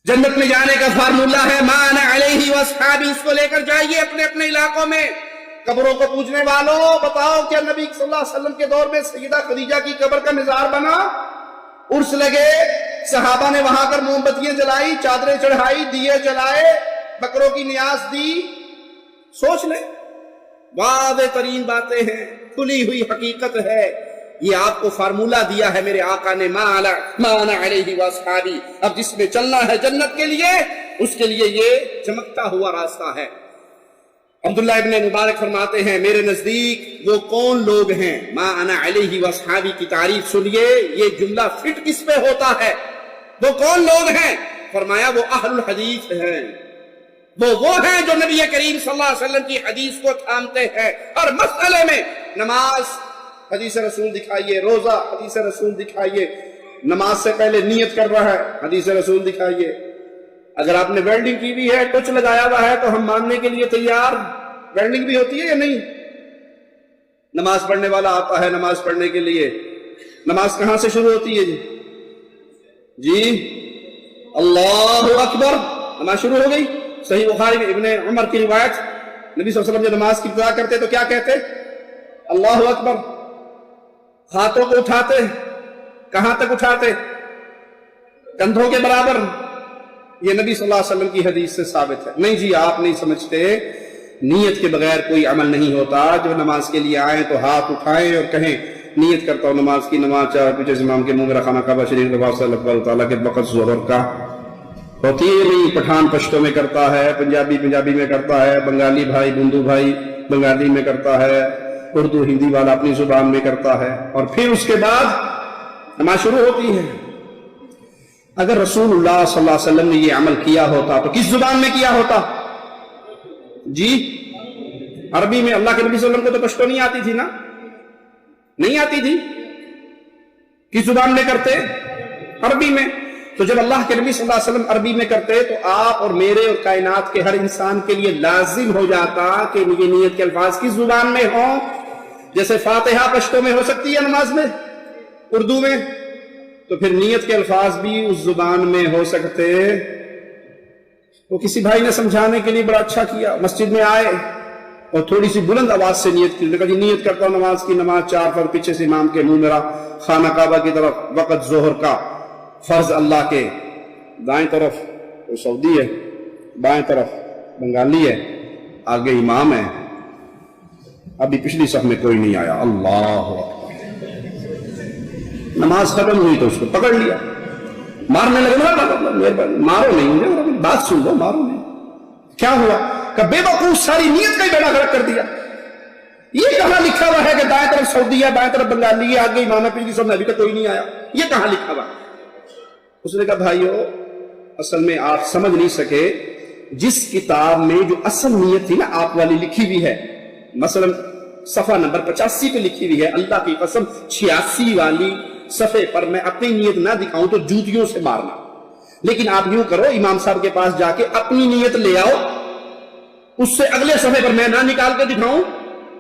جنت میں جانے کا فارمولہ ہے ما انا علیہ واصحابی، اس کو لے کر جائیے اپنے اپنے علاقوں میں۔ قبروں کو پوجنے والوں بتاؤ کیا نبی صلی اللہ علیہ وسلم کے دور میں سیدہ خدیجہ کی قبر کا مزار بنا؟ عرس لگے، صحابہ نے وہاں کر موم بتیاں جلائی، چادریں چڑھائی، دیے جلائے، بکروں کی نیاز دی۔ سوچ لیں، واضح ترین باتیں ہیں، کھلی ہوئی حقیقت ہے۔ یہ آپ کو فارمولہ دیا ہے میرے آقا نے، ما انا علیہ واصحابی۔ اب جس میں چلنا ہے جنت کے لیے، اس کے لیے یہ چمکتا ہوا راستہ ہے۔ عبداللہ ابن مبارک فرماتے ہیں میرے نزدیک وہ کون لوگ ہیں، ما انا علیہ واصحابی کی تعریف سنیے، یہ جملہ فٹ کس پہ ہوتا ہے؟ وہ کون لوگ ہیں؟ فرمایا وہ اہل الحدیث ہیں، وہ ہیں جو نبی کریم صلی اللہ علیہ وسلم کی حدیث کو تھامتے ہیں، اور مسئلے میں نماز حدیث رسول دکھائیے، روزہ حدیث رسول دکھائیے، نماز سے پہلے نیت کر رہا ہے حدیث رسول دکھائیے۔ اگر آپ نے ویلڈنگ کی بھی ہے، ٹچ لگایا ہوا ہے، تو ہم ماننے کے لیے تیار۔ ویلڈنگ بھی ہوتی ہے یا نہیں؟ نماز پڑھنے والا آتا ہے نماز پڑھنے کے لیے، نماز کہاں سے شروع ہوتی ہے جی؟ اللہ اکبر، نماز شروع ہو گئی۔ صحیح بخاری میں ابن عمر کی روایت، نبی صلی اللہ علیہ وسلم جب نماز کی ابتدا کرتے تو کیا کہتے؟ اللہ اکبر۔ ہاتھوں کو اٹھاتے، کہاں تک اٹھاتے؟ کندھوں کے برابر۔ یہ نبی صلی اللہ علیہ وسلم کی حدیث سے ثابت ہے۔ نہیں جی آپ نہیں سمجھتے، نیت کے بغیر کوئی عمل نہیں ہوتا۔ جو نماز کے لیے آئیں تو ہاتھ اٹھائیں اور کہیں نیت کرتا ہوں نماز کی، نماز چاہے پیچھے امام کے منہ میں رکھانا کعبہ شریف کے پاس اللہ تعالیٰ کے وقت ظہر کا ہوتی ہے نہیں۔ پٹھان پشتوں میں کرتا ہے، پنجابی میں کرتا ہے، بنگالی بھائی بندو بھائی بنگالی میں کرتا ہے، اردو ہندی والا اپنی زبان میں کرتا ہے، اور پھر اس کے بعد نماز شروع ہوتی ہے۔ اگر رسول اللہ صلی اللہ علیہ وسلم نے یہ عمل کیا ہوتا تو کس زبان میں کیا ہوتا جی؟ عربی میں۔ اللہ کے نبی صلی اللہ علیہ وسلم کو تو پشتو نہیں آتی تھی نا، نہیں آتی تھی۔ کس زبان میں کرتے؟ عربی میں۔ تو جب اللہ کے نبی صلی اللہ علیہ وسلم عربی میں کرتے تو آپ اور میرے اور کائنات کے ہر انسان کے لیے لازم ہو جاتا کہ یہ نیت کے الفاظ کس زبان میں ہوں۔ جیسے فاتحہ پشتو میں ہو سکتی ہے نماز میں، اردو میں، تو پھر نیت کے الفاظ بھی اس زبان میں ہو سکتے۔ تو کسی بھائی نے سمجھانے کے لیے بڑا اچھا کیا، مسجد میں آئے اور تھوڑی سی بلند آواز سے نیت کی، کہا جی نیت کرتا ہوں نماز کی، نماز 4 فرض، پیچھے سے امام کے منہ میرا خانہ کعبہ کی طرف، وقت ظہر کا، فرض اللہ کے، دائیں طرف وہ سعودی ہے، بائیں طرف بنگالی ہے، آگے امام ہے، ابھی پچھلی صف میں کوئی نہیں آیا، اللہ نماز ختم ہوئی تو اس کو پکڑ لیا، مارنے لگے، مارو نہیں، بات سن لو، مارو نہیں۔ کیا ہوا کہ بے وقوف ساری نیت کا ہی بیڑا غرق کر دیا۔ یہ کہاں لکھا ہوا ہے کہ دائیں طرف سعودی ہے، بائیں طرف بنگالی ہے، آگے امام ہے، پچھلی صف میں ابھی تک کوئی نہیں آیا؟ یہ کہاں لکھا ہوا؟ اس نے کہا بھائیو اصل میں آپ سمجھ نہیں سکے، جس کتاب میں جو اصل نیت تھی نا آپ والی لکھی ہوئی ہے، مثلا صفحہ نمبر 85 پہ لکھی ہوئی ہے، اللہ کی قسم 86 والی صفحے پر میں اپنی نیت نہ دکھاؤں تو جوتیوں سے مارنا، لیکن آپ یوں کرو امام صاحب کے پاس جا کے اپنی نیت لے آؤ، اس سے اگلے صفحے پر میں نہ نکال کے دکھاؤں،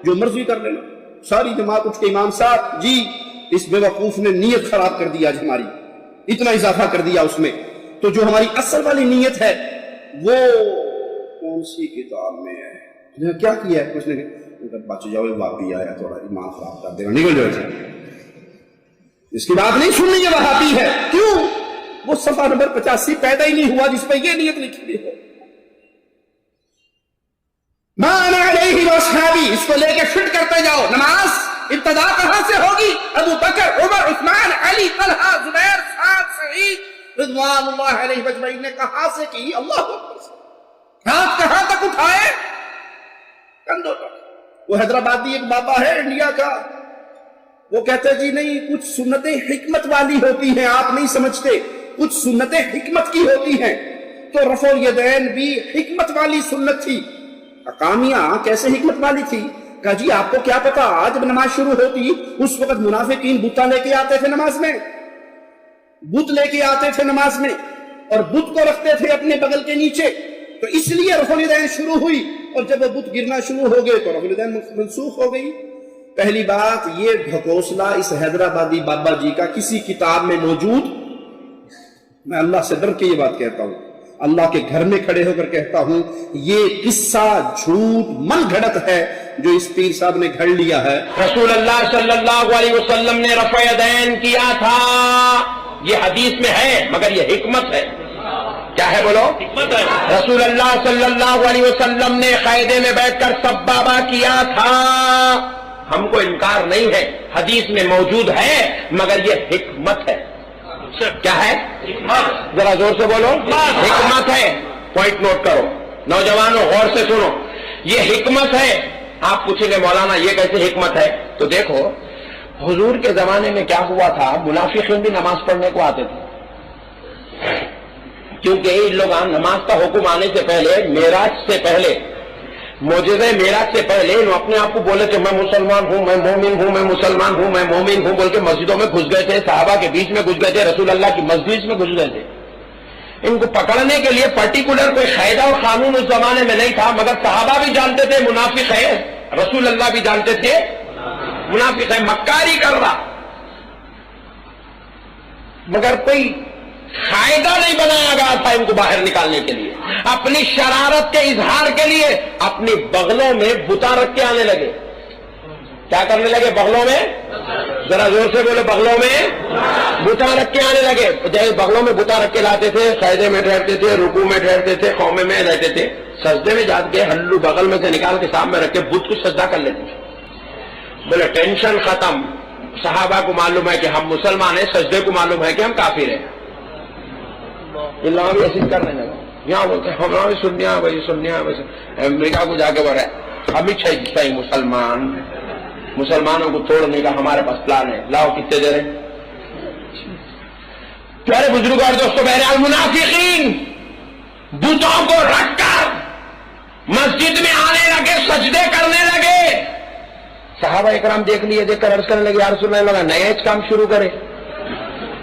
جو مرضی کر لینا۔ ساری جماعت اٹھ کے امام صاحب جی اس بے وقوف نے نیت خراب کر دیا، ہماری اتنا اضافہ کر دیا اس میں، تو جو ہماری اصل والی نیت ہے وہ کون سی کتاب میں ہے؟ کیا کیا ہے؟ کچھ نے بچ جاؤ، وہابی آیا تھوڑا ایمان خراب کر دے گا، نکل جاؤ، اس کی بات نہیں سننی، یہ وہابی ہے۔ کیوں؟ وہ صفحہ نمبر 85 پیدا ہی نہیں ہوا جس پہ یہ نیت لکھی ہوئی ہے۔ ما انا علیہ واصحابی، اس کو لے کے فٹ کرتے جاؤ۔ نماز ابتدا کہاں سے ہوگی؟ ابو بکر، عمر، عثمان، علی، طلحہ، زبیر، سعد، سعید رضوان اللہ علیہ اجمعین نے کہاں سے کی؟ اللہ اکبر سے۔ ہاتھ کہاں تک اٹھائے؟ کندھوں تک۔ وہ حیدرآبادی ایک بابا ہے انڈیا کا، وہ کہتے جی نہیں کچھ سنتیں حکمت والی ہوتی ہیں، آپ نہیں سمجھتے، کچھ سنتیں حکمت کی ہوتی ہیں۔ تو رفع الیدین بھی حکمت والی سنت تھی۔ اقامیہ کیسے حکمت والی تھی؟ کہا جی آپ کو کیا پتا، جب نماز شروع ہوتی اس وقت منافقین بتاں لے کے آتے تھے نماز میں، بت لے کے آتے تھے نماز میں، اور بت کو رکھتے تھے اپنے بغل کے نیچے، تو اس لیے رفع الیدین شروع ہوئی، اور جب وہ بت گرنا شروع ہو گئے تو رفع الیدین منسوخ ہو گئی۔ پہلی بات یہ ڈھکوسلا اس حیدرآبادی بابا جی کا کسی کتاب میں موجود، میں اللہ سے ڈر کے یہ بات کہتا ہوں، اللہ کے گھر میں کھڑے ہو کر کہتا ہوں یہ قصہ جھوٹ من گھڑت ہے جو اس پیر صاحب نے گھڑ لیا ہے۔ رسول اللہ صلی اللہ علیہ وسلم نے رفع یدین کیا تھا، یہ حدیث میں ہے، مگر یہ حکمت ہے۔ کیا ہے بولو؟ حکمت ہے۔ رسول اللہ صلی اللہ علیہ وسلم نے قاعدے میں بیٹھ کر سبابہ کیا تھا، ہم کو انکار نہیں ہے، حدیث میں موجود ہے، مگر یہ حکمت ہے۔ کیا ہے؟ ذرا زور سے بولو، حکمت ہے۔ پوائنٹ نوٹ کرو، نوجوانوں غور سے سنو، یہ حکمت ہے۔ آپ پوچھیں گے مولانا یہ کیسے حکمت ہے؟ تو دیکھو حضور کے زمانے میں کیا ہوا تھا، منافقین بھی نماز پڑھنے کو آتے تھے، کیونکہ ان لوگ نماز کا حکم آنے سے پہلے، معراج سے پہلے، معجزہ معراج سے پہلے انہوں اپنے آپ کو بولے تھے میں مسلمان ہوں، میں مومن ہوں، میں مسلمان ہوں، میں مومن ہوں، بول کے مسجدوں میں گھس گئے تھے، صحابہ کے بیچ میں گھس گئے تھے، رسول اللہ کی مسجد میں گھس گئے تھے۔ ان کو پکڑنے کے لیے پرٹیکولر کوئی قاعدہ اور قانون اس زمانے میں نہیں تھا، مگر صحابہ بھی جانتے تھے منافق ہے، رسول اللہ بھی جانتے تھے منافق ہے، مکاری کر رہا، مگر کوئی قاعدہ نہیں بنایا گیا تھا ان کو باہر نکالنے کے لیے۔ اپنی شرارت کے اظہار کے لیے اپنی بغلوں میں بتا رکھ کے آنے لگے۔ کیا کرنے لگے؟ بغلوں میں، ذرا زور سے بولے، بغلوں میں بتا رکھ کے آنے لگے۔ جیسے بغلوں میں بتا رکھ کے لاتے تھے، سجدے میں ٹھہرتے تھے، رکوع میں ٹھہرتے تھے، قومے میں رہتے تھے، سجدے میں جا کے ہلو بغل میں سے نکال کے سامنے رکھ کے بت کو سجدہ کر لیتے تھے۔ بولے ٹینشن ختم، صحابہ کو معلوم ہے کہ ہم مسلمان ہیں، سجدے کو معلوم ہے کہ ہم کافر ہیں۔ اللہ بھی ایسے کرنے لگا، یہاں بولتے ہیں ہمارا بھی سنیا بھائی، سنیا بھائی، امریکہ کو جا کے بول رہے امت شاہ جیسا ہی مسلمانوں کو توڑنے کا ہمارے پاس پلان ہے، لاؤ کتنے دے رہے۔ پیارے بزرگ اور دوستوں، بہرحال منافقین بتوں کو رکھ کر مسجد میں آنے لگے، سجدے کرنے لگے۔ صحابہ اکرام دیکھ لیے، دیکھ کر عرض کرنے لگے یا رسول اللہ، نیا کام شروع کرے،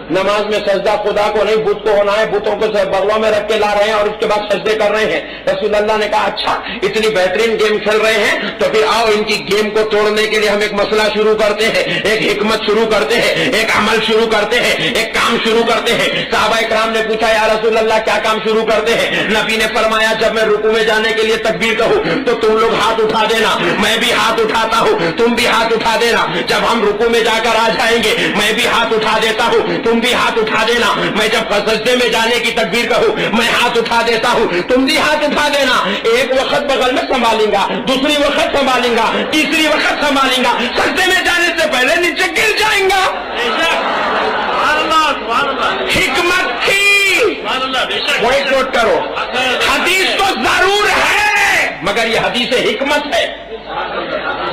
نماز میں سجدہ خدا کو نہیں بت کو ہونا ہے، بتوں کو بغلوں میں رکھ کے لا رہے ہیں اور اس کے بعد سجدے کر رہے ہیں۔ رسول اللہ نے کہا اچھا اتنی بہترین گیم کھیل رہے ہیں تو پھر آؤ ان کی گیم کو توڑنے کے لیے ہم ایک مسئلہ شروع کرتے ہیں، ایک حکمت شروع کرتے ہیں، ایک عمل شروع کرتے ہیں، ایک کام شروع کرتے ہیں۔ صحابہ اکرام نے پوچھا یا رسول اللہ کیا کام شروع کرتے ہیں؟ نبی نے فرمایا جب میں رکوع میں جانے کے لیے تکبیر کہوں تو تم لوگ ہاتھ اٹھا دینا، میں بھی ہاتھ اٹھاتا ہوں، تم بھی ہاتھ اٹھا دینا۔ جب ہم رکوع میں جا کر آ جائیں گے میں بھی ہاتھ اٹھا دیتا ہوں، تم بھی ہاتھ اٹھا دینا۔ میں جب سجدے میں جانے کی تکبیر کہوں میں ہاتھ اٹھا دیتا ہوں، تم بھی ہاتھ اٹھا دینا۔ ایک وقت بغل میں سنبھالیں گا، دوسری وقت سنبھالیں گا، تیسری وقت سنبھالیں گا، سجدے میں جانے سے پہلے نیچے گر جائیں گا۔ حکمت تھی، پوائنٹ نوٹ کرو، حدیث تو ضرور ہے مگر یہ حدیث حکمت ہے،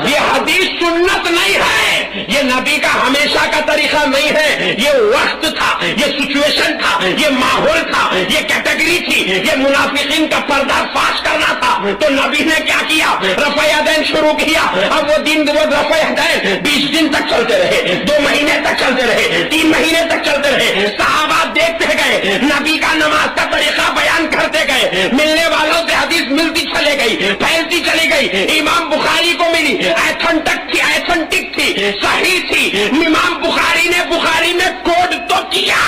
یہ حدیث سنت نہیں ہے، یہ نبی کا ہمیشہ کا طریقہ نہیں ہے، یہ وقت تھا، یہ سچویشن تھا، یہ ماحول تھا، یہ کیٹیگری تھی، یہ منافقین کا پردہ فاش کرنا تھا۔ تو نبی نے کیا کیا؟ رفع یدین شروع کیا۔ اب وہ دن رفع یدین 20 دن تک چلتے رہے، 2 مہینے تک چلتے رہے، 3 مہینے تک چلتے رہے۔ صحابہ دیکھتے گئے، نبی کا نماز کا طریقہ بیان کرتے گئے، ملنے والوں سے حدیث ملتی چلے گئی، پھیلتی چلی گئی۔ امام بخاری کو ملی، ایتھنٹک تھی، صحیح تھی۔ امام بخاری نے بخاری میں کوڈ تو کیا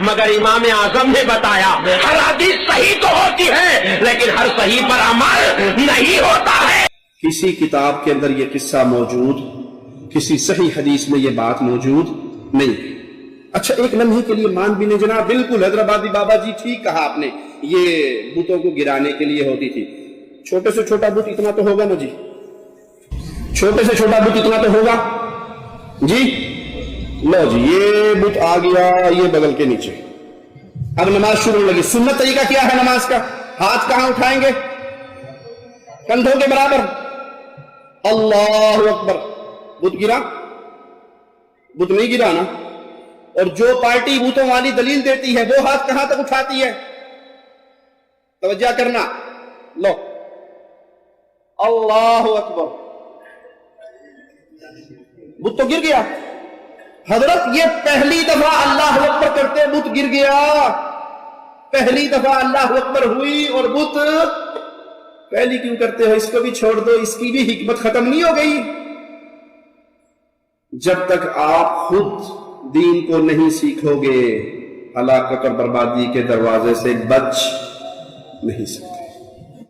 مگر امام اعظم نے بتایا ہر حدیث صحیح تو ہوتی ہے لیکن ہر صحیح پر عمل نہیں ہوتا ہے۔ کسی کتاب کے اندر یہ قصہ موجود، کسی صحیح حدیث میں یہ بات موجود نہیں۔ اچھا ایک لمحے کے لیے مان بھی نہیں جناب، بالکل حیدرآبادی بابا جی ٹھیک کہا آپ نے، یہ بتوں کو گرانے کے لیے ہوتی تھی۔ چھوٹے سے چھوٹا بت اتنا تو ہوگا نا جی، چھوٹے سے چھوٹا بت اتنا تو ہوگا جی۔ لو جی یہ بت آ گیا یہ بغل کے نیچے، اب نماز شروع لگی۔ سنت طریقہ کیا ہے نماز کا؟ ہاتھ کہاں اٹھائیں گے؟ کندھوں کے برابر۔ اللہ اکبر، بت گرا؟ بت نہیں گرا نا۔ اور جو پارٹی بتوں والی دلیل دیتی ہے وہ ہاتھ کہاں تک اٹھاتی ہے؟ توجہ کرنا، لو اللہ اکبر، بت تو گر گیا حضرت۔ یہ پہلی دفعہ اللہ اکبر کرتے بت گر گیا، پہلی دفعہ اللہ اکبر ہوئی اور بت پہلی کیوں کرتے ہو؟ اس کو بھی چھوڑ دو، اس کی بھی حکمت ختم نہیں ہو گئی؟ جب تک آپ خود دین کو نہیں سیکھو گے ہلاکت اور بربادی کے دروازے سے بچ نہیں سکتے.